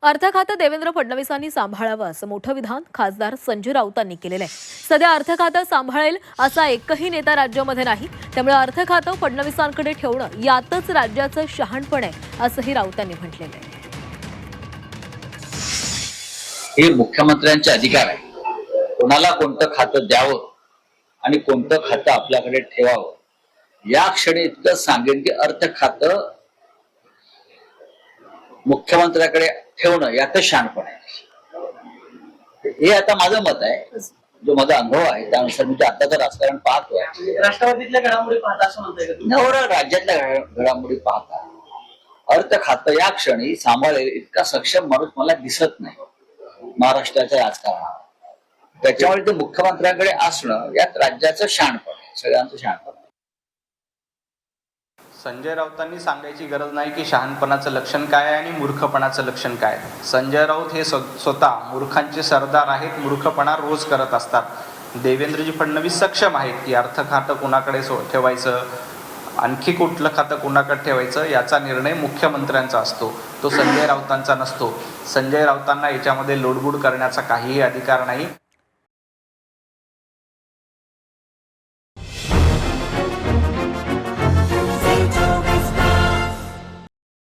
अर्थ खातं देवेंद्र फडणवीसांनी सांभाळावं असं मोठं विधान खासदार संजय राऊतांनी केलेलं आहे। सध्या अर्थ खातं सांभाळेल असा एकही नेता राज्यामध्ये नाही, त्यामुळे अर्थ खातं फडणवीसांकडे ठेवणं यातच राज्याचं शहाणपण आहे असंही राऊतांनी म्हटलेलं आहे। हे मुख्यमंत्र्यांचे अधिकार आहे, कोणाला कोणतं खातं द्यावं आणि कोणतं खातं आपल्याकडे ठेवावं। या क्षणी इतकं सांगेन की अर्थ खातं मुख्यमंत्र्याकडे ठेवणं यातच शहाणपण आहे। हे आता माझं मत आहे, जो माझा अनुभव आहे त्यानुसार मी आताचं राजकारण पाहतोय। राष्ट्रवादीतल्या घडामोडी पाहता असं म्हणताय का तुम्ही? नवरा राज्यातल्या घडामोडी पाहता अर्थ खातं या क्षणी सांभाळेल इतका सक्षम माणूस मला दिसत नाही महाराष्ट्राच्या राजकारणात। त्याच्यामुळे ते मुख्यमंत्र्यांकडे असणं यात राज्याचं शहाणपण आहे, सगळ्यांचं शहाणपण आहे। संजय राऊतांनी सांगायची गरज नाही की शहाणपणाचं लक्षण काय आहे आणि मूर्खपणाचं लक्षण काय। संजय राऊत हे स्वतः मूर्खांचे सरदार आहेत, मूर्खपणा रोज करत असतात। देवेंद्रजी फडणवीस सक्षम आहेत की अर्थ खातं कुणाकडे ठेवायचं, आणखी कुठलं खातं कुणाकडे ठेवायचं याचा निर्णय मुख्यमंत्र्यांचा असतो, तो संजय राऊतांचा नसतो। संजय राऊतांना याच्यामध्ये लोडबूड करण्याचा काहीही अधिकार नाही।